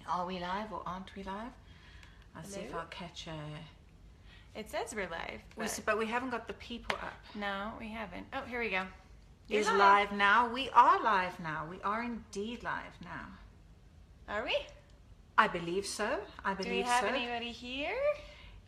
Are we live or aren't we live? I'll see if I'll catch a... It says we're live. But we haven't got the people up. No, we haven't. Oh, here we go. Is live now. We are live now. We are indeed live now. Are we? I believe so. I believe so. Do we have anybody here?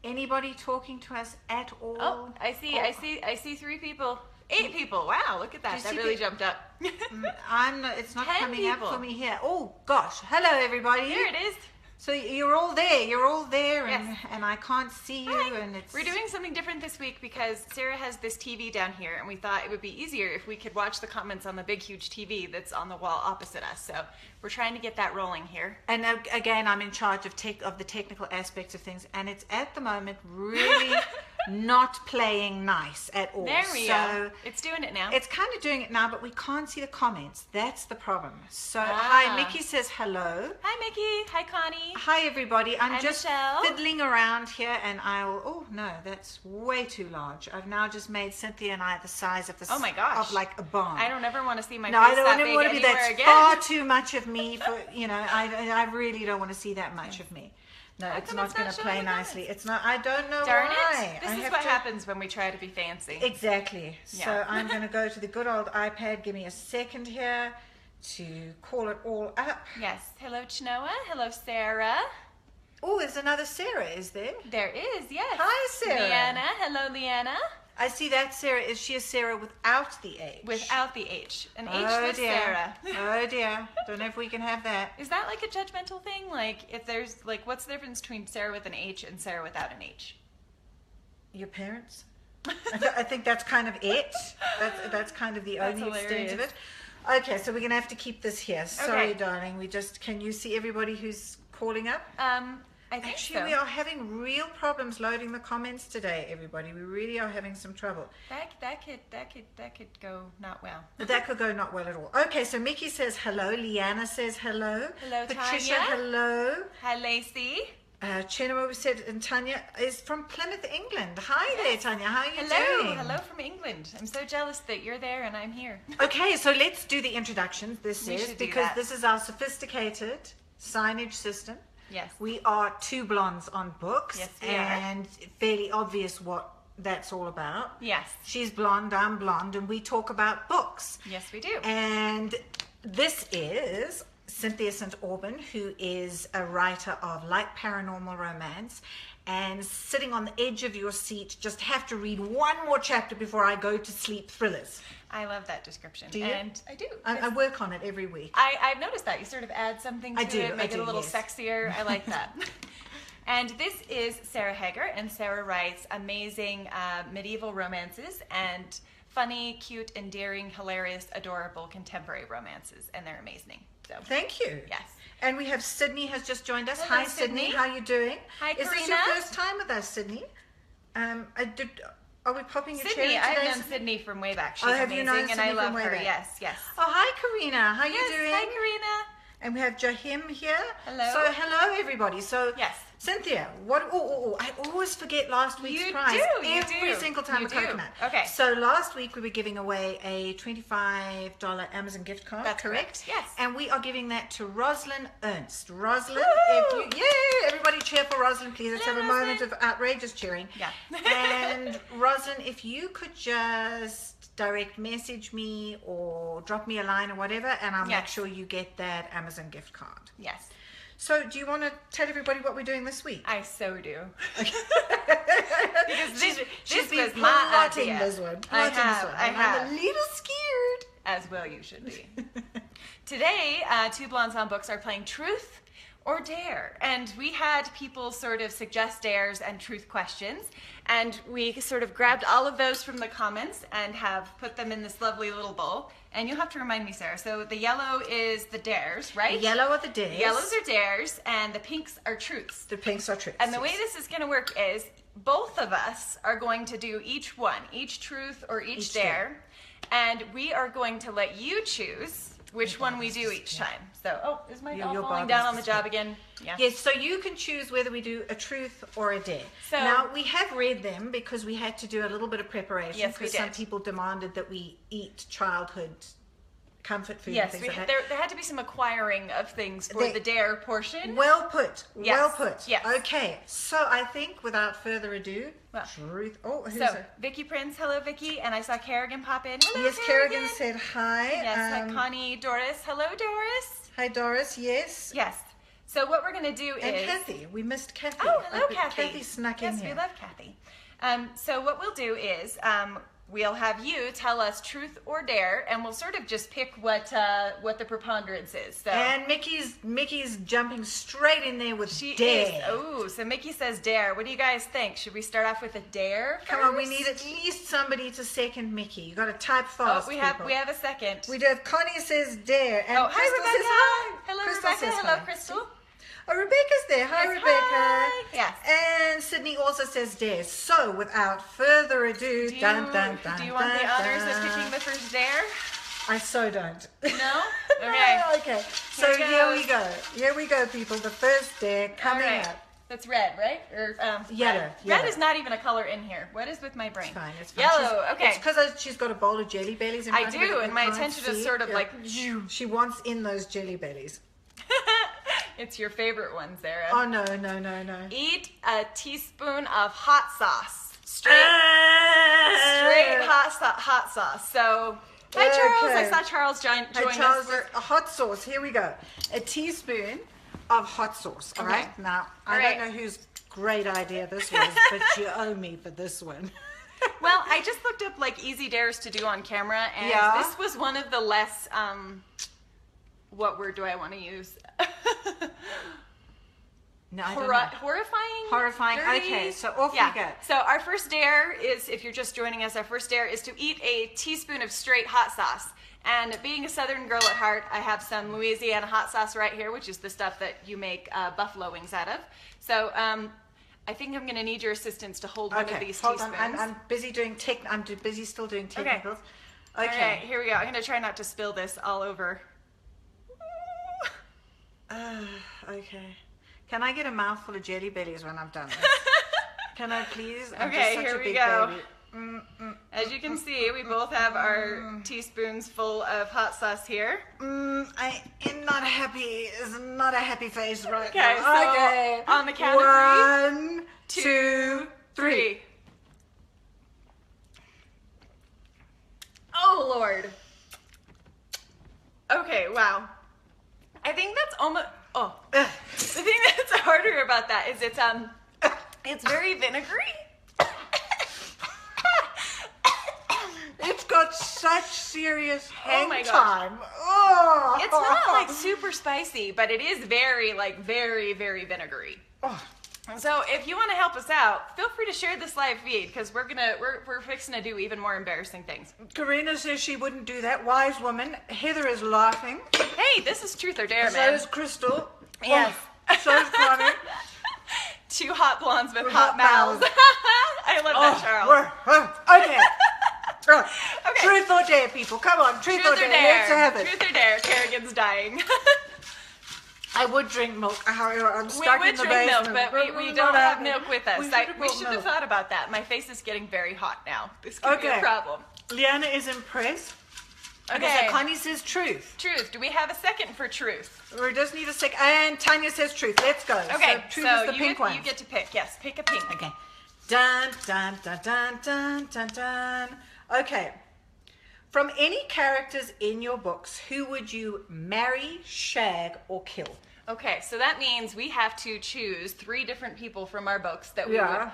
Anybody talking to us at all? Oh, I see 3 people. 8 people. Wow, look at that. That really jumped up. It's not coming people. up for me here. Oh gosh. Hello everybody. Here it is. So you're all there. You're all there, Yes. and I can't see you. Hi. And it's... We're doing something different this week because Sarah has this TV down here, and we thought it would be easier if we could watch the comments on the big, huge TV that's on the wall opposite us. So we're trying to get that rolling here. And again, I'm in charge of the technical aspects of things, and it's at the moment really not playing nice at all. There we go. It's doing it now. It's kind of doing it now, but we can't see the comments. That's the problem. So, hi, Mickey says hello. Hi, Mickey. Hi, Connie. Hi, everybody. I'm Hi, just Michelle. fiddling around here, and I'll... Oh, no, that's way too large. I've now just made Cynthia and I the size of the... Oh, my gosh. Of like a barn. I don't ever want to see my No, face I don't that big want to be anywhere that's again. far too much of me for, I really don't want to see that much of me. No, it's not going to play nicely. It's not. I don't know Darn why. it. This is what happens when we try to be fancy. Exactly. Yeah. So I'm going to go to the good old iPad. Give me a second here to call it all up. Yes. Hello, Chenoa. Hello, Sarah. Oh, there's another Sarah, is there? There is, yes. Hi, Sarah. Leanna. Hello, Leanna. I see that Sarah. Is she a Sarah without the H? Without the H. An H Oh with dear. Sarah. Oh dear. Don't know if we can have that. Is that like a judgmental thing? Like, if there's, like, what's the difference between Sarah with an H and Sarah without an H? Your parents? I think that's kind of it. That's kind of the only extent of it. Okay, so we're going to have to keep this here. Sorry, darling. Can you see everybody who's calling up? I think Actually, we are having real problems loading the comments today, everybody. We really are having some trouble. That could go not well. That could go not well at all. Okay, so Mickey says hello. Leanna says hello. Hello, Patricia, Tanya. hello. Hi, Lacey. Chenema said, and Tanya is from Plymouth, England. Hi there, Tanya. How are you doing? Hello from England. I'm so jealous that you're there and I'm here. Okay, so let's do the introductions. This is our sophisticated signage system. Yes. We are 2 blondes on books. Yes, we and fairly obvious what that's all about. Yes. She's blonde, I'm blonde, and we talk about books. Yes, we do. And this is Cynthia St. Aubin, who is a writer of light paranormal romance, and sitting on the edge of your seat, just have to read one more chapter before I go to sleep thrillers. I love that description. Do you? And I do. I work on it every week. I've noticed that. You sort of add something to it, make it a little yes. sexier. I like that. And this is Sarah Hager, and Sarah writes amazing medieval romances and funny, cute, endearing, hilarious, adorable contemporary romances, and they're amazing. So thank you. Yes. And we have Sydney has just joined us. Hello, Hi, Sydney. How are you doing? Hi, Is this your first time with us, Sydney? Are we popping your cherry Sydney, today? I've known Sydney from way back. She's have you known amazing, and I Sydney love from way her. back? Yes, yes. Oh, hi, Karina. How you Yes, doing? hi, Karina. And we have Jahim here. Hello. So hello, everybody. So Yes. Cynthia, what? Oh! I always forget last week's You prize. do, you Every do. single time You a do. coconut. Okay. So last week we were giving away a $25 Amazon gift card. That's correct. Yes. And we are giving that to Rosalind Ernst. Rosalind, Woo! everybody cheer for Rosalind, please. Let's have a Hello, moment of outrageous cheering. Yeah. And Rosalind, if you could just direct message me or drop me a line or whatever, and I'll make Yes. sure you get that Amazon gift card. Yes. So do you want to tell everybody what we're doing this week? I so do. Okay. Because she's been was my plotting idea. this one. I plotting have. this one. I And have. I'm a little scared. As well you should be. Today, 2 Blondes on Books are playing Truth or Dare. And we had people sort of suggest dares and truth questions. And we sort of grabbed all of those from the comments and have put them in this lovely little bowl. And you'll have to remind me, Sarah. So the yellow is the dares, right? The yellow are the dares. The yellows are dares, and the pinks are truths. The pinks are truths. And the way this is going to work is both of us are going to do each one, each truth or each dare. And we are going to let you choose which one we do each time. So, is my doll falling down on the job again? Yeah. Yes, so you can choose whether we do a truth or a dare. So, now, we have read them because we had to do a little bit of preparation. Yes, we because some did. people demanded that we eat childhood comfort food. Yes, and things like there had to be some acquiring of things for the dare portion. Well put. Yes. Well put. Yes. Okay, so I think without further ado, Well, truth. Oh, who's so Vicky Prince, hello Vicky, and I saw Kerrigan pop in. Hello, yes, Kerrigan said hi. Yes, Connie Doris, hello Doris. Hi Doris. Yes. Yes. So what we're gonna do And is Kathy. We missed Kathy. Oh, hello Kathy. Kathy snuck in yes, here. we love Kathy. So what we'll do is we'll have you tell us truth or dare, and we'll sort of just pick what the preponderance is. So. And Mickey's jumping straight in there with She dare. is. Oh, so Mickey says dare. What do you guys think? Should we start off with a dare first? Come on, we need at least somebody to second Mickey. You got to type fast. Oh, we people. have a second. We do. Connie says dare. And Oh, hi Crystal Rebecca. says hi. Hello Crystal Rebecca. says Hello hi. Crystal. Oh, Rebecca's there. Hi, Yes, Rebecca. hi. Yes. And Sydney also says dare. So, without further ado, Do you want the honors of picking the first dare? I so don't. No? Okay. Okay. So here we go, people. The first dare coming All right. up. That's red, right? Or Yellow. Red. Yellow. Red is not even a color in here. What is with my brain? It's fine. It's fine. Yellow. Okay. It's because she's got a bowl of jelly bellies in I front of her do, that and you my can't attention is see. sort of Yeah. like. She wants in those jelly bellies. It's your favorite one, Sarah. Oh no. Eat a teaspoon of hot sauce. Straight Ah! hot sauce. So, hi Charles. I saw Charles join Charles, us. a hot sauce. Here we go. A teaspoon of hot sauce. All Okay. right. Now All I right. don't know whose great idea this was, but you owe me for this one. Well, I just looked up like easy dares to do on camera, and Yeah. this was one of the less. What word do I want to use? No, I don't know. Horrifying. Horrifying. Dirty? Okay, so off Yeah. we go. So our first dare is, if you're just joining us, our first dare is to eat a teaspoon of straight hot sauce. And being a Southern girl at heart, I have some Louisiana hot sauce right here, which is the stuff that you make buffalo wings out of. So I think I'm going to need your assistance to hold one of these hold teaspoons. on. I'm busy doing busy still doing technicals. All right, here we go. I'm going to try not to spill this all over. Okay. Can I get a mouthful of jelly bellies when I've done this? Can I please? I'm Okay, just such here a we big go. baby. As you can see, we both have our teaspoons full of hot sauce here. I am not happy. It's not a happy face right Okay, now. so Okay. on the count of 1, 2, 3. Oh, Lord. Okay, wow. I think that's almost... Oh. The thing that's harder about that is it's very vinegary. It's got such serious hang my gosh. time. Oh. It's not like super spicy, but it is very, very, very vinegary. Oh. So if you want to help us out, feel free to share this live feed because we're fixing to do even more embarrassing things. Karina says she wouldn't do that. Wise woman. Heather is laughing. Hey, this is truth or dare, So man. is Crystal. Yes. Oh, so is Connie. Two hot blondes with hot hot mouths. I love that, Charles. Okay. Right. Okay. Truth or dare, people. Come on. Truth or dare. Let's have it. Truth or dare. Kerrigan's dying. I would drink milk. However, I'm stuck we in would the drink milk, basement. but we don't have milk with us. We should have milk. thought about that. My face is getting very hot now. This could be a problem. Liana is impressed. Okay. So Connie says truth. Truth. Do we have a second for truth? We just need a sec. And Tanya says truth. Let's go. Okay. So truth is the pink one. You get to pick. Yes, pick a pink. Okay. Dun, dun, dun, dun, dun, dun, dun. Okay. From any characters in your books, who would you marry, shag, or kill? Okay, so that means we have to choose 3 different people from our books that we would...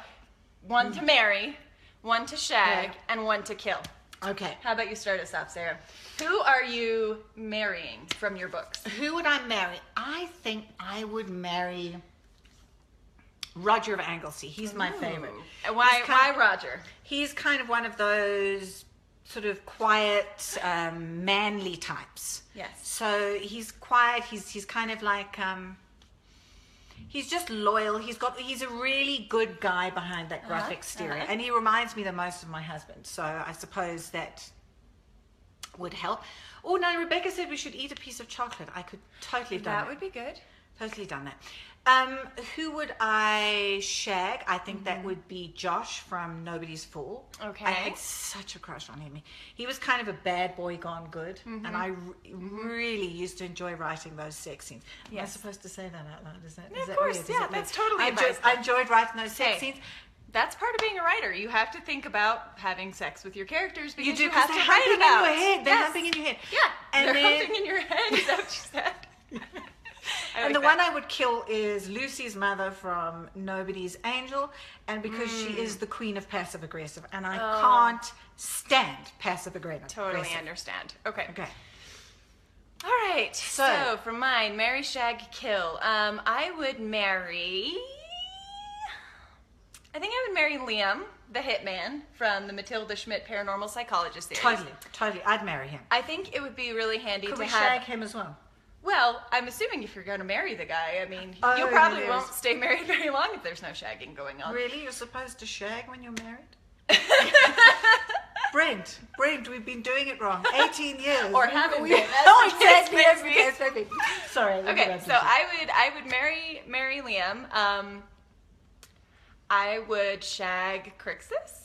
One to marry, one to shag, and one to kill. Okay. How about you start us off, Sarah? Who are you marrying from your books? Who would I marry? I think I would marry Roger of Anglesey. He's my favorite. And why Roger? He's kind of one of those sort of quiet, manly types. Yes. So he's quiet. He's kind of like he's just loyal. He's a really good guy behind that graphic exterior, and he reminds me the most of my husband. So I suppose that would help. Oh no, Rebecca said we should eat a piece of chocolate. I could totally have done That would be good. Totally done that. Who would I shag? I think that would be Josh from Nobody's Fool. Okay. I had such a crush on him. He was kind of a bad boy gone good, and I really used to enjoy writing those sex scenes. Am I supposed to say that out loud? Is that Of that course, weird? Is yeah, that weird? that's totally I enjoyed writing those sex scenes. That's part of being a writer. You have to think about having sex with your characters because You do, you have to they're write humping about. in your head. They're Yes. humping in your head. Yeah, And they're then- humping in your head. Is that what you said? And the one I would kill is Lucy's mother from Nobody's Angel, and because she is the queen of passive aggressive, and I can't stand passive aggressive. Totally understand. Okay. Okay. All right. So for mine, marry, shag, kill. I would marry. I think I would marry Liam, the hitman from the Matilda Schmidt Paranormal Psychologist series. Totally. I'd marry him. I think it would be really handy Could to we have. shag him as well? Well, I'm assuming if you're going to marry the guy, I mean, Oh, you probably yes. won't stay married very long if there's no shagging going on. Really? You're supposed to shag when you're married? Brent, we've been doing it wrong. 18 years. Or haven't been. That's Oh, the case, exactly. That's the maybe. case, maybe. Sorry. Okay, so I would marry Liam. I would shag Crixus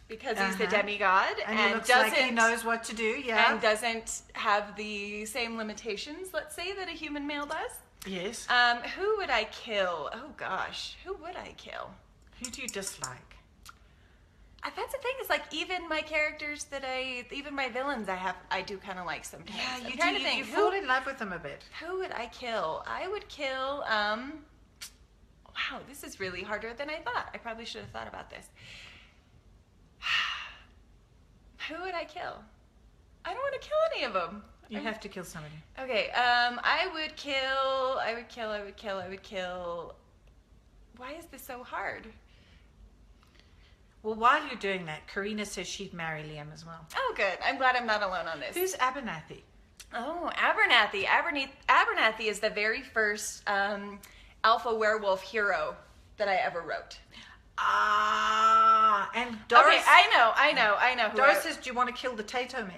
because he's the demigod and he looks like he knows what to do, yeah. and doesn't have the same limitations, let's say, that a human male does. Yes. Who would I kill? Oh gosh, who would I kill? Who do you dislike? That's the thing, is like even my characters even my villains I do kind of like sometimes. Yeah, I'm you trying do. to think, You fall in love with them a bit. who would I kill? I would kill, wow, this is really harder than I thought. I probably should have thought about this. Who would I kill? I don't want to kill any of them. You have to kill somebody. Okay, I would kill. Why is this so hard? Well, while you're doing that, Karina says she'd marry Liam as well. Oh, good. I'm glad I'm not alone on this. Who's Abernathy? Oh, Abernathy. Abernathy is the very first alpha werewolf hero that I ever wrote. And Doris. Okay, I know. Doris says, do you want to kill the Tato men?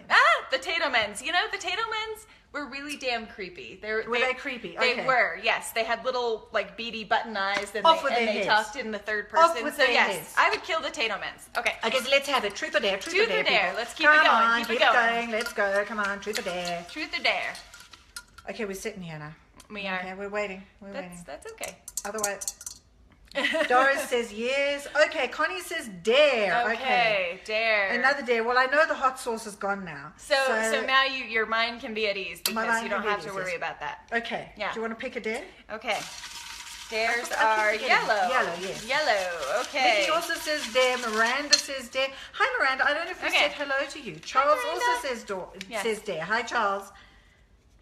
The Tato Mens. You know, the Tato Mens were really damn creepy. Were they creepy? They Okay. were, yes. They had little, like, beady button eyes, and Off with they their heads. talked in the third Off person. with So, their yes, heads. I would kill the Tato Mens. Okay. Okay, so let's have it. Truth or dare? Truth or dare, people. Let's keep Come it going. on, Keep keep it it going. going. Let's go. Come on, truth or dare. Truth or dare? Okay, we're sitting here now. We are. Okay, we're waiting. We're waiting. That's okay. Otherwise, Doris says yes. Okay, Connie says dare. Okay, dare. Another dare. Well, I know the hot sauce is gone now. So now your mind can be at ease because mind you don't can be have at to ease, worry yes. about that. Okay. Yeah. Do you want to pick a dare? Okay. Dares I keep are forgetting. yellow. Yellow, yes. Yellow, okay. Vicky also says dare. Miranda says dare. Hi, Miranda. I don't know if we Okay. said hello to you. Charles Miranda. also says dare. Hi, Charles.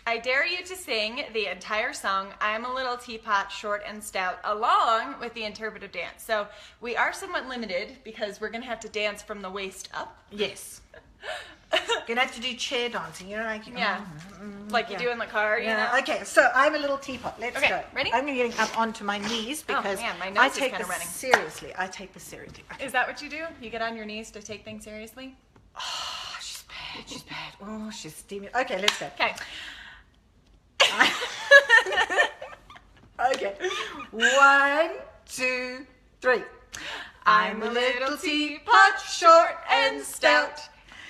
I dare you to sing the entire song, I'm a Little Teapot, Short and Stout, along with the interpretive dance. So we are somewhat limited because we're going to have to dance from the waist up. Yes. You're going to have to do chair dancing, you know, like... Yeah. Like you do in the car, you know? Okay, so I'm a little teapot. Let's Okay, go. ready? I'm getting up onto my knees because man, my nose I is take kinda this running. seriously. I take this seriously. Is that what you do? You get on your knees to take things seriously? Oh, she's bad. She's bad. Oh, she's steaming. Okay, let's go. Okay. Okay. 1, 2, 3. I'm a little teapot, short and stout.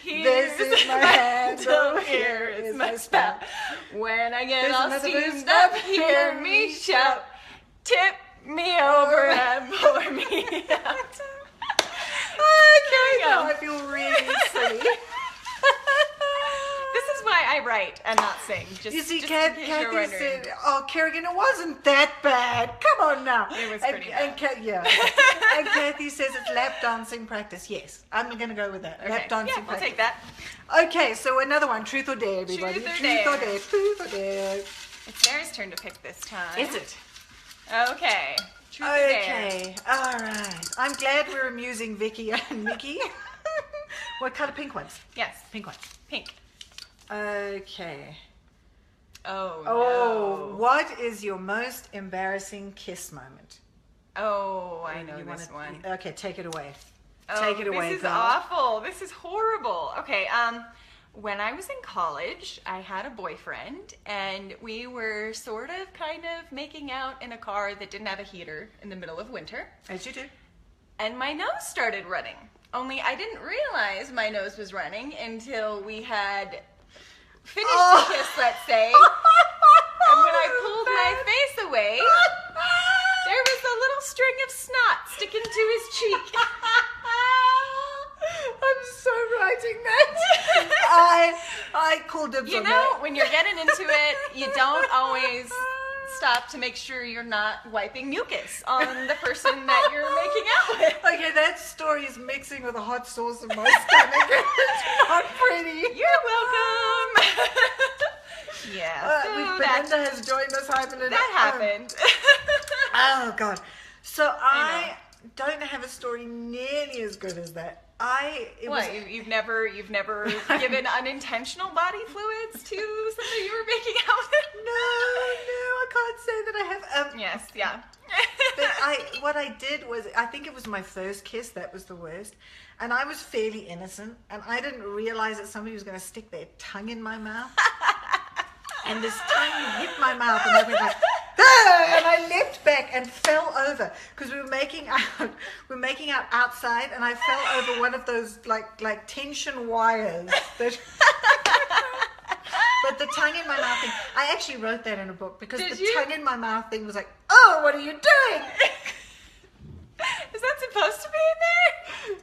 This is my handle, here is my spout. When I get There's all another steamed verse. up, hear me shout. Tip me over and pour me out. Okay, go. now I feel really silly. This is why I write and not sing. Just, You see, just in case you're Kathy wondering. said, "Oh, Kerrigan, it wasn't that bad. Come on now." It was and, pretty and bad. yeah. And Kathy says it's lap dancing practice. Yes, I'm going to go with that. Okay. Lap dancing Yeah, we'll practice. take that. Okay, so another one. Truth or dare, everybody. Truth or Truth or dare. dare. Truth or dare. It's Sarah's turn to pick this time. Is it? Okay. Truth or dare. Okay. All right. I'm glad we're amusing Vicky and Nikki. What color? Pink ones. Yes. Pink ones. Pink. Okay. Oh, Oh, no. what is your most embarrassing kiss moment? Oh, I know You this wanna- one. Okay, take it away. Oh, Take it away, This is girl. awful. This is horrible. Okay, When I was in college, I had a boyfriend, and we were sort of kind of making out in a car that didn't have a heater in the middle of winter. As you do. And my nose started running. Only I didn't realize my nose was running until we had finished the kiss, let's say. And when I pulled my face away, there was a little string of snot sticking to his cheek. I'm so writing that. I called dibs You on know, that. when you're getting into it, you don't always stop to make sure you're not wiping mucus on the person that you're making out with. Okay, that story is mixing with a hot sauce in my stomach. It's not pretty. You're welcome. Yeah. So Belinda has joined us. Hi, Belinda. that happened. Oh, God. So I don't have a story nearly as good as that. You've never given unintentional body fluids to somebody you were making out with? No, I can't say that I have. Yes, yeah. But what I did was, I think it was my first kiss that was the worst, and I was fairly innocent, and I didn't realize that somebody was going to stick their tongue in my mouth, and this tongue hit my mouth, and I went like, ah! And I leapt back and fell over because we were making out outside, and I fell over one of those like tension wires that. But the tongue in my mouth thing, I actually wrote that in a book because tongue in my mouth thing was like, oh, what are you doing? Is that supposed to be in there?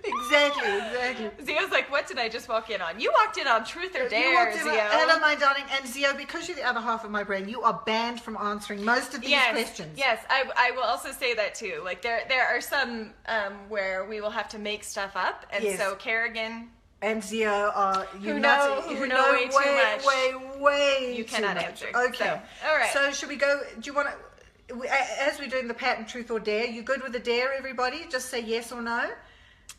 Exactly. Zio's like, what did I just walk in on? You walked in on Truth or You Dare, walked in Zio. Hello, my darling. And Zio, because you're the other half of my brain, you are banned from answering most of these questions. Yes, I will also say that too. Like there are some where we will have to make stuff up, and so Kerrigan and Zio are who know way too much. Way you too cannot much. answer. Okay. So, all right. So should we go? Do you want to? As we're doing the pattern truth or dare, you good with the dare, everybody? Just say yes or no.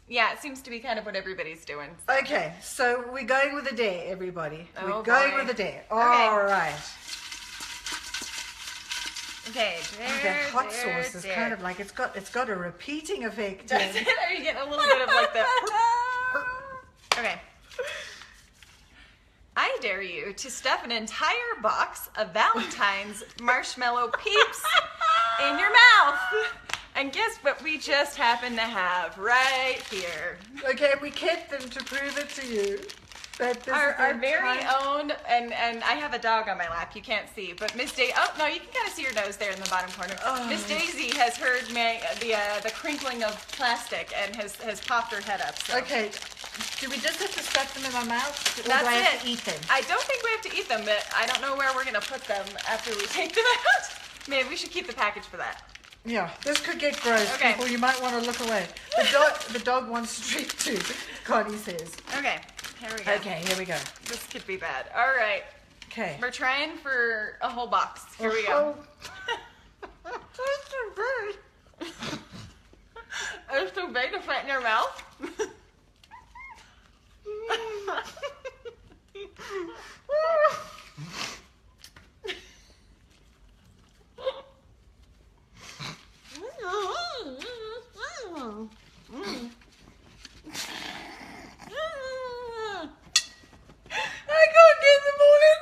Yeah, it seems to be kind of what everybody's doing. So. Okay, so we're going with the dare, everybody. Oh, we're going boy. with the dare. Okay. All right. Okay, dare, That hot dare, sauce is dare. kind of like it's got a repeating effect. That's it? Are you getting a little bit of like the... Okay. I dare you to stuff an entire box of Valentine's marshmallow peeps in your mouth. And guess what we just happen to have right here? Okay, we kept them to prove it to you. That this Our very own, and I have a dog on my lap, you can't see, but Miss Daisy, oh no, you can kind of see your nose there in the bottom corner. Miss Daisy has heard the crinkling of plastic and has popped her head up. So. Okay, do we just have to stuff them in my mouth? Or That's do I have it. to eat them? I don't think we have to eat them, but I don't know where we're going to put them after we take them out. Maybe we should keep the package for that. Yeah, this could get gross, Okay. people. You might want to look away. The dog wants to treat too, Connie says. Okay, here we go. Okay, here we go. This could be bad. All right. Okay. We're trying for a whole box. Here we go. That's so big. It's too big to fit in your mouth. I can't get them all in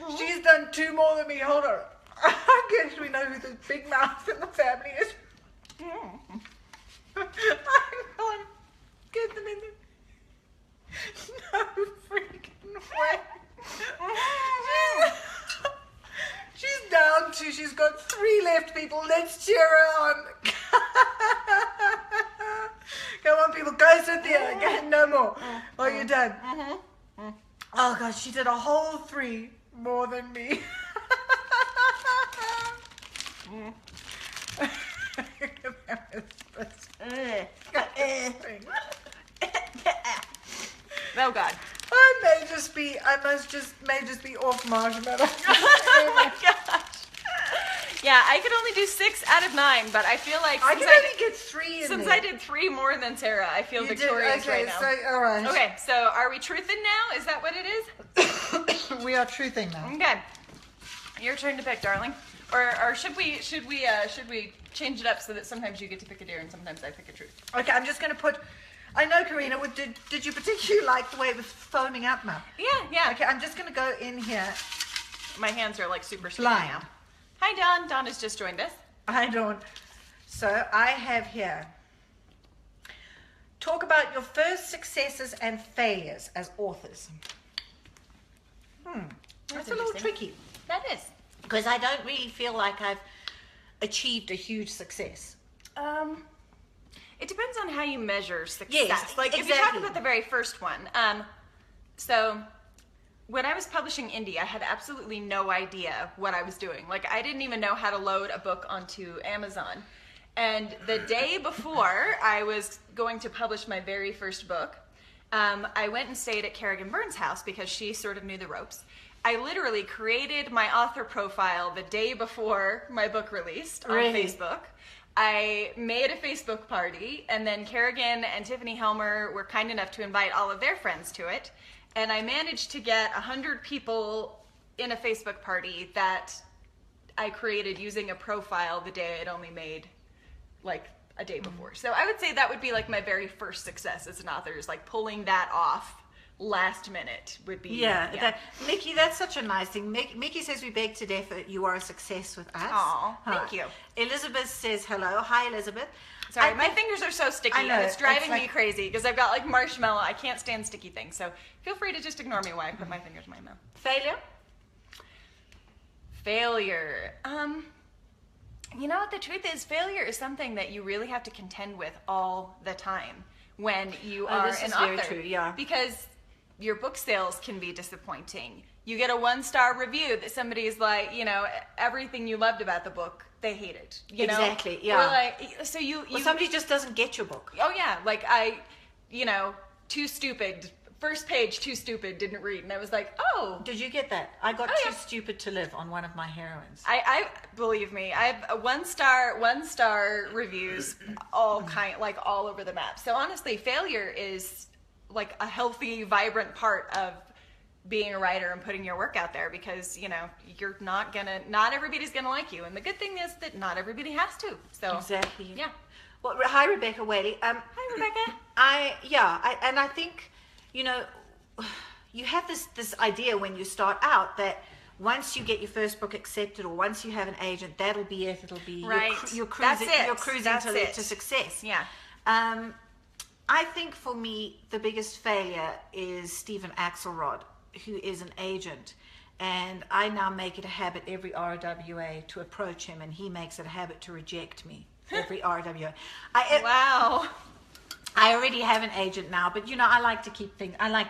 there. She's done two more than me. Hold on. I guess we know who the big mouth in the family is. I can't get them in there. No freaking way. She's down to, she's got 3 left, people. Let's cheer her on. Come on, people. Go, Cynthia. Go, no more. Oh, you're done. Oh, gosh. She did a whole 3 more than me. Oh God. I may just be off marshmallow. Oh my gosh. Yeah, I could only do 6 out of 9, but I feel like I since can only get 3 in since there. I did 3 more than Sarah, I feel victorious okay, right now. so all right. Okay, so are we truthing now? Is that what it is? We are truthing now. Okay. Your turn to pick, darling. Or should we change it up so that sometimes you get to pick a dare and sometimes I pick a truth? Okay, I'm just gonna put I know, Karina. Did you particularly like the way it was foaming up now? Yeah. Okay, I'm just going to go in here. My hands are like super sticky Blind. now. Hi, Dawn. Dawn has just joined us. I don't. So I have here. Talk about your first successes and failures as authors. That's a little tricky. That is. Because I don't really feel like I've achieved a huge success. It depends on how you measure success. Yes, like if you talk exactly. about the very first one. So when I was publishing indie, I had absolutely no idea what I was doing. Like I didn't even know how to load a book onto Amazon. And the day before I was going to publish my very first book, I went and stayed at Kerrigan Burns' house because she sort of knew the ropes. I literally created my author profile the day before my book released on Facebook. I made a Facebook party, and then Kerrigan and Tiffany Helmer were kind enough to invite all of their friends to it. And I managed to get 100 people in a Facebook party that I created using a profile the day I'd only made like a day before. So I would say that would be like my very first success as an author, is like pulling that off last minute would be. Mickey, that's such a nice thing. Mickey says we beg to differ. You are a success with us. Aw, thank you. Elizabeth says hello. Hi, Elizabeth. Sorry, my fingers are so sticky. I know, And it's driving it's me crazy because I've got like marshmallow. I can't stand sticky things. So feel free to just ignore me while I put my fingers in my mouth. Failure? Failure. You know what the truth is? Failure is something that you really have to contend with all the time when you are this an is author. very true, yeah. Because your book sales can be disappointing. You get a 1-star review that somebody's like, you know, everything you loved about the book, they hated. You know? Exactly, yeah. Or like, so you somebody just doesn't get your book. Oh yeah, like too stupid. First page, too stupid, didn't read. And I was like, oh. Did you get that? I got Oh, Too yeah. Stupid to Live on one of my heroines. I believe me, I have a 1-star reviews, all over the map. So honestly, failure is like a healthy, vibrant part of being a writer and putting your work out there, because you're not everybody's gonna like you. And the good thing is that not everybody has to. So Exactly. yeah. Well, hi, Rebecca Whaley. Hi, Rebecca. I think, you have this idea when you start out that once you get your first book accepted, or once you have an agent, that'll be it. It'll be right. You're That's cruising. it. You're cruising That's to it. success. Yeah. I think for me the biggest failure is Stephen Axelrod, who is an agent, and I now make it a habit every RWA to approach him, and he makes it a habit to reject me every RWA. Wow. I already have an agent now, but I like to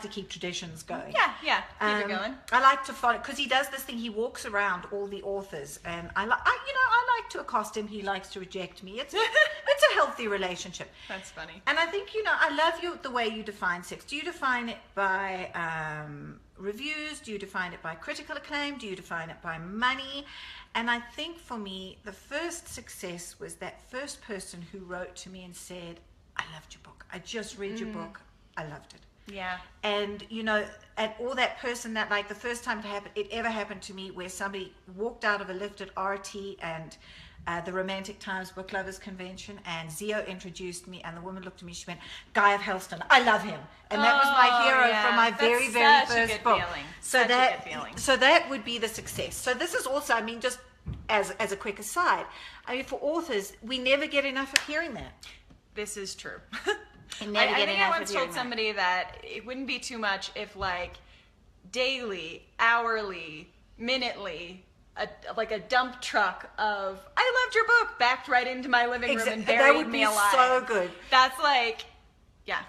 keep traditions going. Yeah. Keep it going. I like to follow, because he does this thing. He walks around all the authors, and I like to accost him. He likes to reject me. It's a healthy relationship. That's funny. And I think I love the way you define sex. Do you define it by reviews? Do you define it by critical acclaim? Do you define it by money? And I think for me, the first success was that first person who wrote to me and said, I loved your book. I just read your book. I loved it. Yeah. And, or that person that, like, the first time it ever happened to me, where somebody walked out of a lift at RT and the Romantic Times Book Lovers Convention, and Zio introduced me, and the woman looked at me, she went, Guy of Helston, I love him. And that was my hero from my very, very first book. So that would be the success. So this is also, just as a quick aside, for authors, we never get enough of hearing that. This is true. I think I once told somebody that it wouldn't be too much if, like, daily, hourly, minutely, a dump truck of "I loved your book" backed right into my living room and buried me alive. That would be so good. That's like, yeah.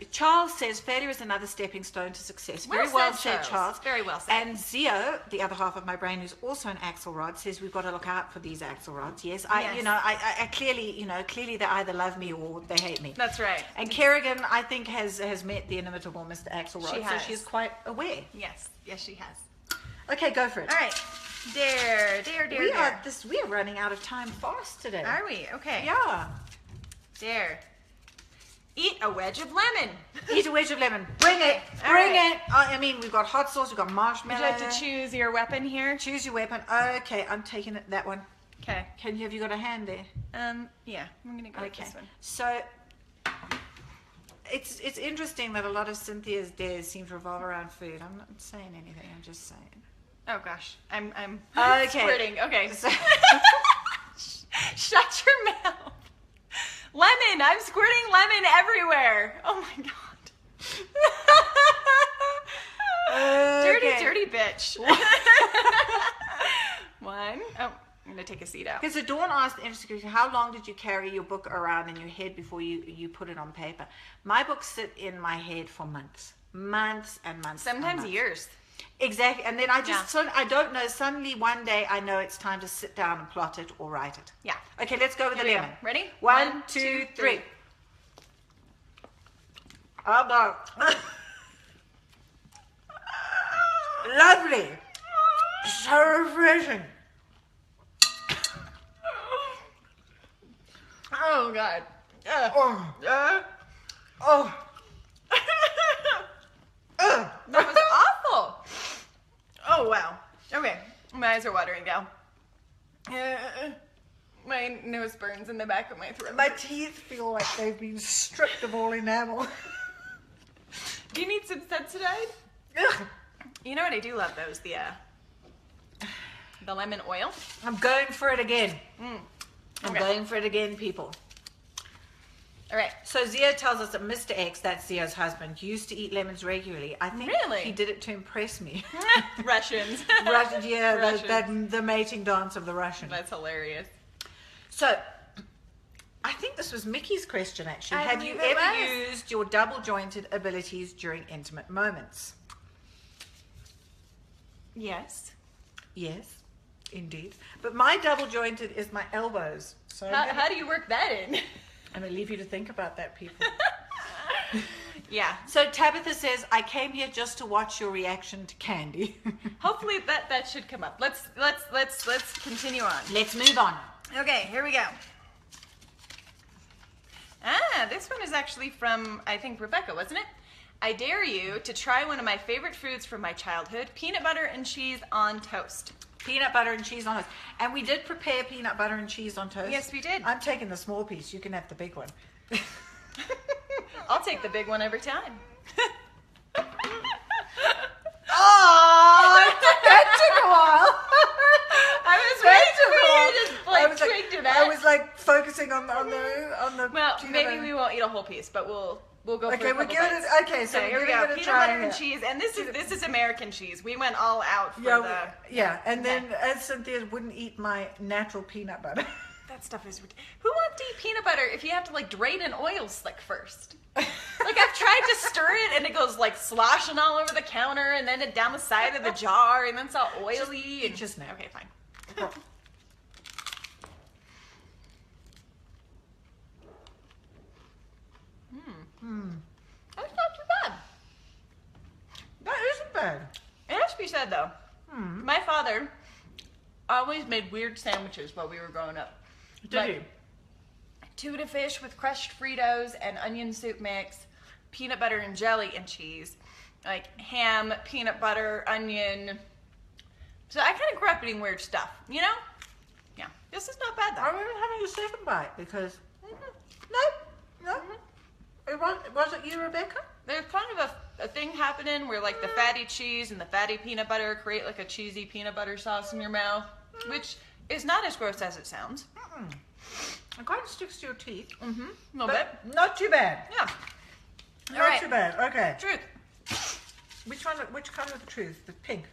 Charles says failure is another stepping stone to success. Very well said, Charles. Very well said. And Zio, the other half of my brain, who's also an Axelrod, says we've got to look out for these Axelrods. Yes, I clearly they either love me or they hate me. That's right. And Kerrigan, I think, has met the inimitable Mr. Axelrod, she has. So she's quite aware. Yes, she has. Okay, go for it. All right. Dare. We are running out of time fast today. Are we? Okay. Yeah. Dare. Eat a wedge of lemon. Eat a wedge of lemon. Bring it. Bring it. We've got hot sauce. We've got marshmallow. Would you like to choose your weapon here? Choose your weapon. Okay, I'm taking that one. Okay. Have you got a hand there? Yeah. I'm gonna go with this one. So it's interesting that a lot of Cynthia's dares seem to revolve around food. I'm not saying anything. I'm just saying. Oh gosh, I'm Okay. squirting. Okay, so shut your mouth. Lemon. I'm squirting lemon everywhere. Oh my god. Dirty bitch. One. Oh, I'm gonna take a seat out. Okay, so Dawn asked the interesting question, how long did you carry your book around in your head before you put it on paper? My books sit in my head for months and months. Sometimes months. years. Exactly, and then I I don't know, suddenly one day I know it's time to sit down and plot it or write it. Yeah. Okay, let's go with the lemon. Ready? 1, 2, 3. Oh no. Lovely. So refreshing. Oh god. Oh. That was awful. Oh wow. Okay, my eyes are watering now. My nose burns in the back of my throat. My teeth feel like they've been stripped of all enamel. Do you need some Sensodyne? Ugh. You know what? I do love those. The lemon oil. I'm going for it again. I'm Okay. going for it again, people. All right. So Zia tells us that Mr. X, that's Zia's husband, used to eat lemons regularly. I think Really? he did it to impress me. Russians. Yeah, Russians. the mating dance of the Russian. That's hilarious. So, I think this was Mickey's question actually. I Have you believe it ever was. used your double jointed abilities during intimate moments? Yes. Yes, indeed. But my double jointed is my elbows. So How do you work that in? I'm going to leave you to think about that, people. Yeah. So Tabitha says, I came here just to watch your reaction to candy. Hopefully that should come up. Let's continue on. Let's move on. Okay, here we go. This one is actually from, I think, Rebecca, wasn't it? I dare you to try one of my favorite foods from my childhood, peanut butter and cheese on toast. Peanut butter and cheese on toast. And we did prepare peanut butter and cheese on toast. Yes, we did. I'm taking the small piece. You can have the big one. I'll take the big one every time. Oh, that took a while. I was waiting for you to twig to that. I was like focusing on the Well, peanut maybe butter. we won't eat a whole piece, but we'll go for Okay, a we're couple giving bites. it. Okay, so here we we're go. gonna Peanut try butter and it. cheese, and this is American cheese. We went all out for Yeah, and Okay. then as Cynthia wouldn't eat my natural peanut butter. That stuff is ridiculous. Who wants to eat peanut butter if you have to like drain an oil slick first? Like I've tried to stir it and it goes like sloshing all over the counter and then down the side of the jar and then it's all oily. And just now. Okay, fine. That's not too bad. That isn't bad. It has to be said though. My father always made weird sandwiches while we were growing up. Did you? Tuna fish with crushed Fritos and onion soup mix, peanut butter and jelly and cheese, like ham, peanut butter, onion. So I kind of grew up eating weird stuff, you know? Yeah, this is not bad I though. wasn't having a second bite because no. Was it you, Rebecca? There's kind of a thing happening where like the fatty cheese and the fatty peanut butter create like a cheesy peanut butter sauce in your mouth, which is not as gross as it sounds. It kind of sticks to your teeth. A little bit. But not too bad. Yeah. Not Alright. too bad. Okay. Truth. Which one? Which color of the truth? The pink.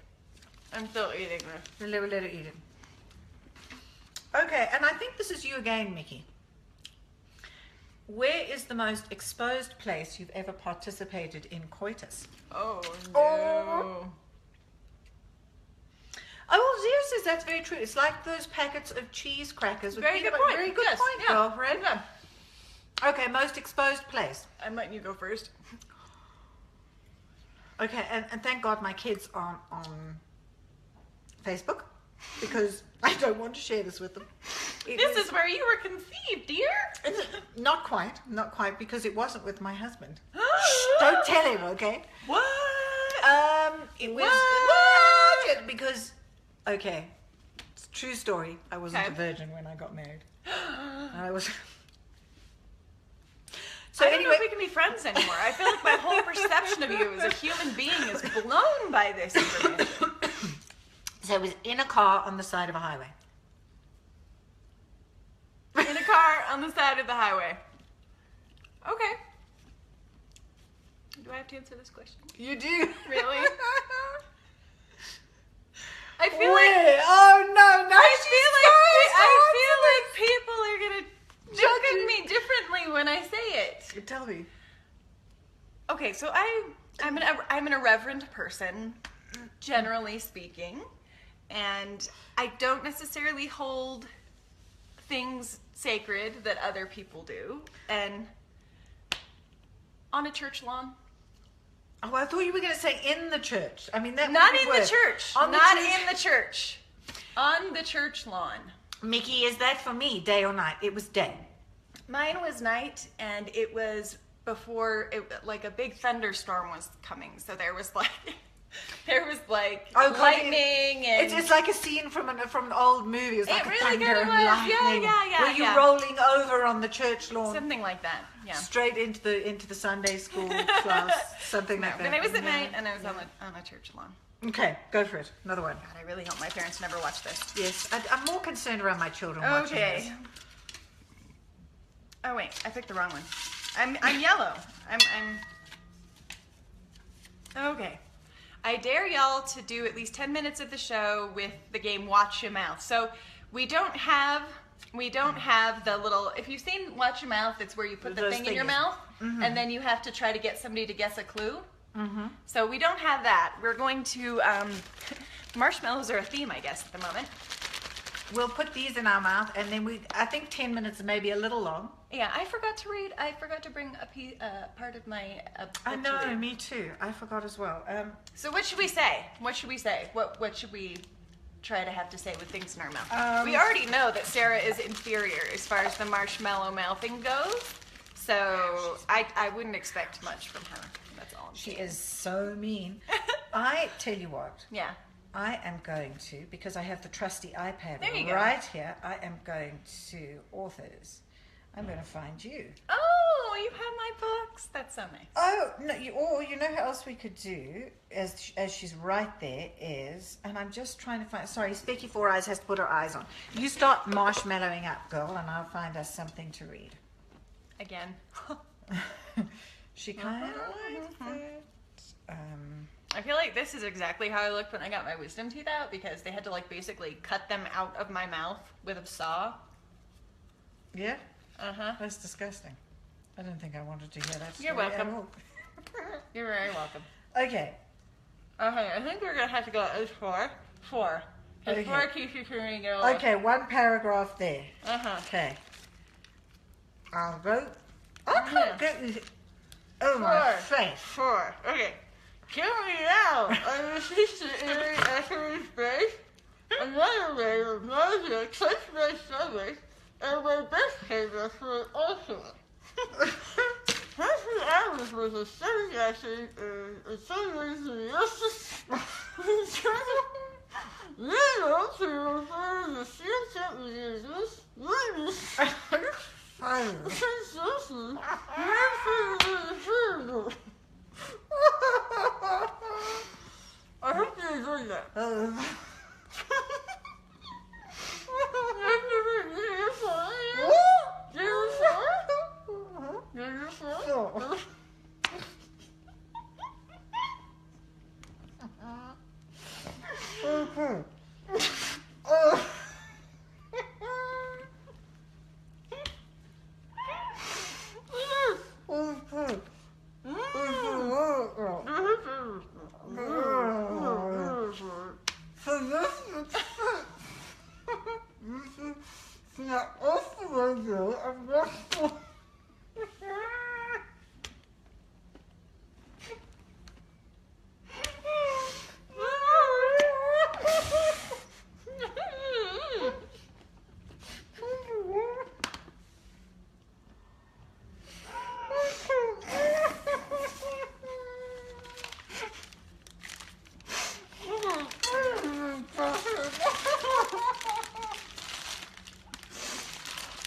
I'm still eating this. The little letter eat it. Okay, and I think this is you again, Mickey. Where is the most exposed place you've ever participated in coitus? Oh no. Oh. Oh, well, Zia says that's very true. It's like those packets of cheese crackers with Very peanut good butter. point. Very good Yes, point, yeah. girlfriend. Yeah. Okay, most exposed place. I'm letting you go first. Okay, and thank God my kids aren't on Facebook because I don't want to share this with them. This is where you were conceived, dear. Not quite, because it wasn't with my husband. Shh, don't tell him, okay? What? It was What? because, okay, it's a true story. I wasn't Okay. a virgin when I got married. I was. So I don't know if we can be friends anymore. I feel like my whole perception of you as a human being is blown by this information. So it was in a car on the side of a highway. In a car on the side of the highway. Okay. Do I have to answer this question? You do? Really? I feel oh no, no! I feel like people are gonna look at me differently when I say it. Tell me. Okay, so I'm an irreverent person, generally speaking, and I don't necessarily hold things sacred that other people do. And on a church lawn. Oh, I thought you were going to say in the church. I mean, that not would be in worse. the church. On the not church. in the church. On the church lawn. Mickey, is that for me, day or night? It was day. Mine was night, and it was before like a big thunderstorm was coming. So there was like lightning and it's like a scene from an old movie. It's like it a really thunder and was. lightning. Yeah. Were you rolling over on the church lawn? Something like that. Yeah. Straight into the Sunday school class, something like that. But it was at night, and I was on a church lawn. Okay, go for it. Another one. God, I really hope my parents never watch this. Yes, I'm more concerned around my children watching this. Okay. Oh wait, I picked the wrong one. I'm yellow. I'm okay. I dare y'all to do at least 10 minutes of the show with the game Watch Your Mouth. So we don't have the little, if you've seen Watch Your Mouth, it's where you put the thing in your mouth, and then you have to try to get somebody to guess a clue. Mm-hmm. So we don't have that. We're going to, marshmallows are a theme, I guess, at the moment. We'll put these in our mouth, and then I think 10 minutes is maybe a little long. Yeah, I forgot to read. I forgot to bring part of my book I know, to read. me too. I forgot as well. So what should we say? What should we say? What should we try to have to say with things in our mouth? We already know that Sarah is inferior as far as the marshmallow mouthing goes. So I wouldn't expect much from her. That's all I'm saying. She is so mean. I tell you what. Yeah. I am going to, because I have the trusty iPad There you go. right here, I am going to authors. I'm going to find you. Oh, you have my books. That's so nice. Oh, no, you know how else we could do, as she's right there, is, and I'm just trying to find, sorry, Specky Four Eyes has to put her eyes on. You start marshmallowing up, girl, and I'll find us something to read. Again. She kind of likes it. I feel like this is exactly how I looked when I got my wisdom teeth out, because they had to like basically cut them out of my mouth with a saw. Yeah? Uh-huh. That's disgusting. I don't think I wanted to hear that story. You're welcome. at all. You're very welcome. Okay. Okay, I think we're gonna have to go at least four. Four. Okay. 4 keeps you from reading a lot. Okay, one paragraph there. Uh-huh. Okay. I'll go. I can't Yeah. get. Oh my Four. face. 4. Okay. Kill me now! I refuse to iterate echoing space. Another way of nausea cuts my stomach, and my breath came for an ulcer. Half hours was a stunning action, and some reason little to refer to the symptom uses. I hope you enjoyed that.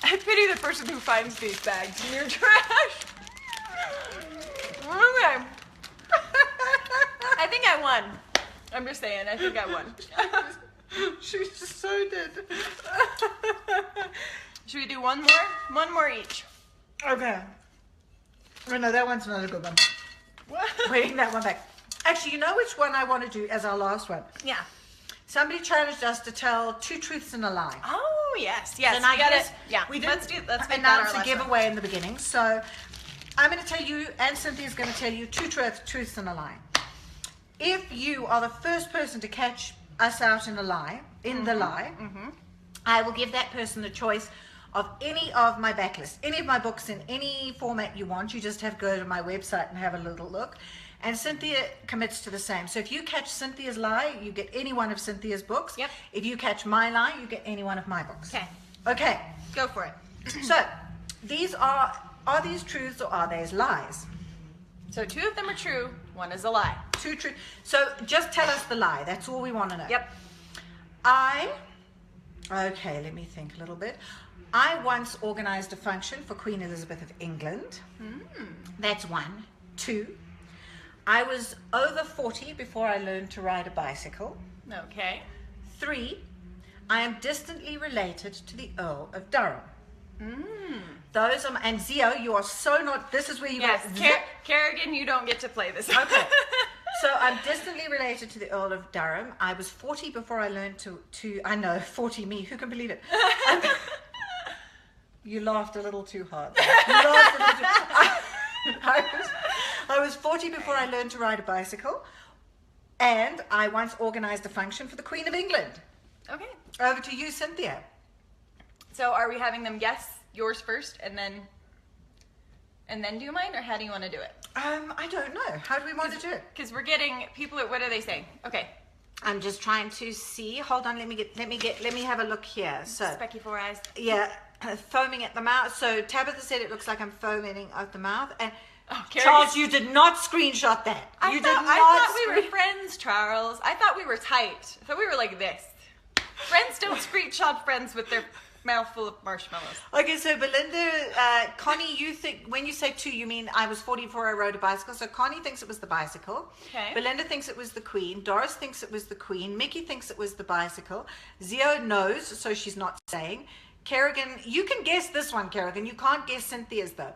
I pity the person who finds these bags in your trash. I'm just saying, I think I won. She so did. Should we do one more? One more each. Okay. Oh, no, that one's not a good one. What? Bring that one back. Actually, you know which one I want to do as our last one? Yeah. Somebody challenged us to tell 2 truths and a lie. Oh, yes, yes. And I guess Yeah, we let's didn't make that announce our a giveaway in the beginning. So I'm going to tell you, and Cynthia's going to tell you 2 truths and a lie. If you are the first person to catch us out in a lie, the lie, I will give that person the choice of any of my backlist, any of my books in any format you want. You just have to go to my website and have a little look. And Cynthia commits to the same. So if you catch Cynthia's lie, you get any one of Cynthia's books. Yep. If you catch my lie, you get any one of my books. Okay. Okay. Go for it. So these are these truths or are these lies? So 2 of them are true, 1 is a lie. 2 true. So just tell us the lie. That's all we want to know. Yep. Okay, let me think a little bit. I once organized a function for Queen Elizabeth of England. That's 1. 2. I was over 40 before I learned to ride a bicycle. Okay. 3. I am distantly related to the Earl of Durham. Those are, and Zio, you are so not, this is where you Yes, go. Kerrigan, you don't get to play this. Okay. So I'm distantly related to the Earl of Durham. I was 40 before I learned to I know, 40 me, who can believe it? You laughed a little too hard. You laughed a little too I was 40 before I learned to ride a bicycle, and I once organized a function for the Queen of England. Okay. Over to you, Cynthia. So are we having them guess yours first and then do mine, or how do you want to do it? I don't know. How do we want to do it? Because we're getting people. What are they saying? Okay. I'm just trying to see. Hold on. Let me have a look here. So Specky 4 eyes. yeah, foaming at the mouth. So Tabitha said it looks like I'm foaming at the mouth. And Carrie. Charles, you did not screenshot that. I thought we were friends, Charles. I thought we were tight. I thought we were like this. Friends don't screenshot friends with their mouth full of marshmallows. Okay, so Belinda, Connie, you think, when you say 2, you mean I was 40 before I rode a bicycle. So Connie thinks it was the bicycle. Okay. Belinda thinks it was the Queen. Doris thinks it was the Queen. Mickey thinks it was the bicycle. Zio knows, so she's not saying. Kerrigan, you can guess this one, Kerrigan. You can't guess Cynthia's though.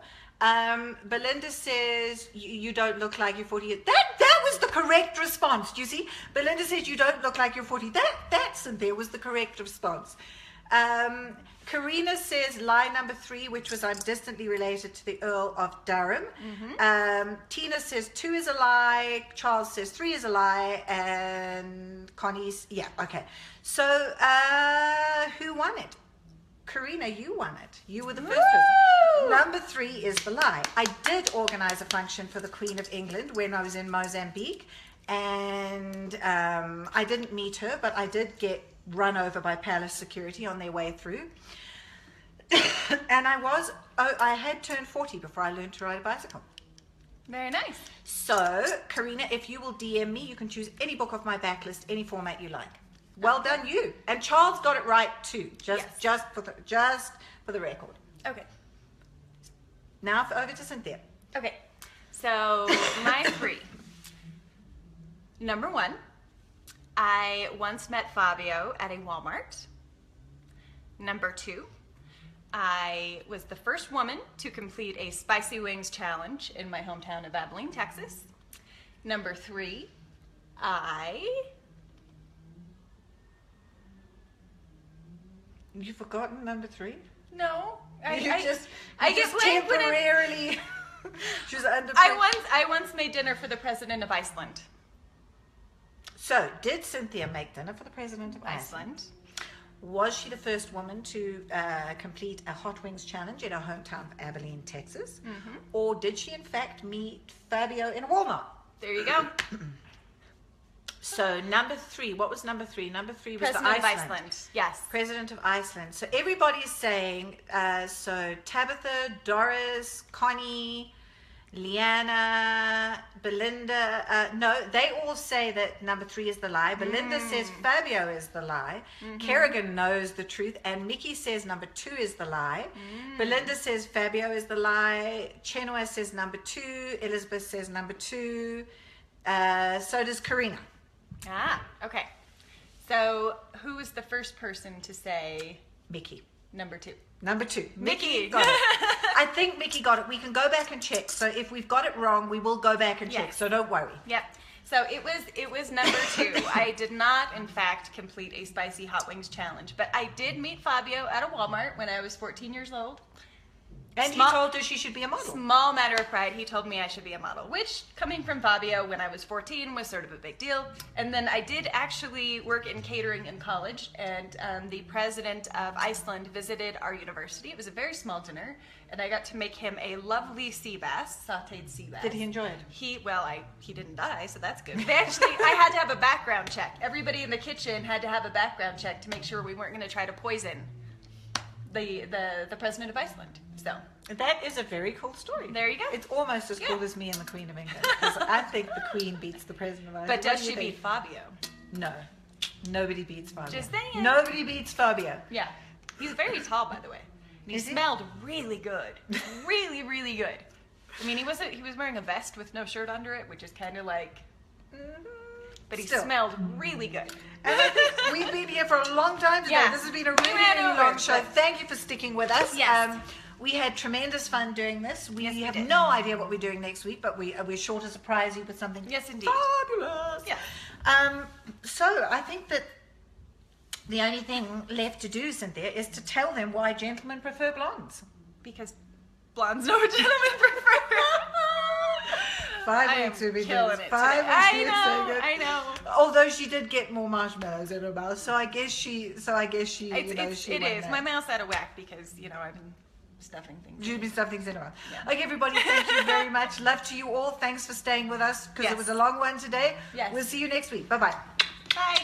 Belinda says you don't look like you're 40. That was the correct response. Do you see? Belinda says you don't look like you're 40. That Cynthia was the correct response. Karina says lie number 3, which was I'm distantly related to the Earl of Durham. Tina says 2 is a lie. Charles says 3 is a lie. And Connie's, yeah, okay. So who won it? Karina, you won it. You were the first person. Number 3 is the lie. I did organize a function for the Queen of England when I was in Mozambique, and I didn't meet her, but I did get run over by palace security on their way through. And I had turned 40 before I learned to ride a bicycle. Very nice. So, Karina, if you will DM me, you can choose any book off my backlist, any format you like. Well done, you. And Charles got it right too. Just for the record. Okay. Now over to Cynthia. Okay. So my 3. Number 1, I once met Fabio at a Walmart. Number 2, I was the first woman to complete a spicy wings challenge in my hometown of Abilene, Texas. Number 3, You've forgotten number 3? No. I just like temporarily. She was under. I once made dinner for the president of Iceland. So, did Cynthia make dinner for the president of Iceland? Was she the first woman to complete a hot wings challenge in her hometown of Abilene, Texas? Or did she in fact meet Fabio in a Walmart? There you go. So number 3, what was number 3? Number 3 was President the of Iceland. Yes. President of Iceland. So everybody's saying, so Tabitha, Doris, Connie, Leanna, Belinda, no, they all say that number 3 is the lie. Belinda says Fabio is the lie. Kerrigan knows the truth. And Mickey says number 2 is the lie. Belinda says Fabio is the lie. Chenua says number 2. Elizabeth says number 2. So does Karina. Okay. So who was the first person to say Mickey. number 2? Number 2. Mickey. Got it. I think Mickey got it. We can go back and check. So if we've got it wrong, we will go back and check. Yes. So don't worry. Yep. So it was number 2. I did not, in fact, complete a spicy hot wings challenge, but I did meet Fabio at a Walmart when I was 14 years old. And he told her she should be a model. Small matter of pride, he told me I should be a model, which, coming from Fabio when I was 14, was sort of a big deal. And then I did actually work in catering in college, and the president of Iceland visited our university. It was a very small dinner, and I got to make him a lovely sea bass, sauteed sea bass. Did he enjoy it? He didn't die, so that's good. I had to have a background check. Everybody in the kitchen had to have a background check to make sure we weren't going to try to poison the president of Iceland. So that is a very cool story. There you go. It's almost as cool as me and the Queen of England, because I think the Queen beats the President of Ireland. But does she beat Fabio? No. Nobody beats Fabio. Just saying. Nobody beats Fabio. Yeah. He's very tall, by the way. He smelled really good. Really, really good. I mean, he was wearing a vest with no shirt under it, which is kind of like... But he smelled really good. And I think we've been here for a long time today. Yeah. This has been a really, really long show. Thank you for sticking with us. Yes. We had tremendous fun doing this. We Yes, we have did. no idea what we're doing next week, but we're sure to surprise you with something Yes, indeed. fabulous. Yeah. So I think that the only thing left to do, Cynthia, is to tell them why gentlemen prefer blondes. Because blondes know what gentlemen prefer. 5 weeks would be killing good. it 5 today. weeks would be so good. I know. Although she did get more marshmallows in her mouth, so I guess she. It won is. that. My mouth's out of whack because I've been stuffing things. You've been stuffing things in her mouth. Yeah. Okay, everybody, thank you very much. Love to you all. Thanks for staying with us because it was a long one today. Yes. We'll see you next week. Bye-bye. Bye.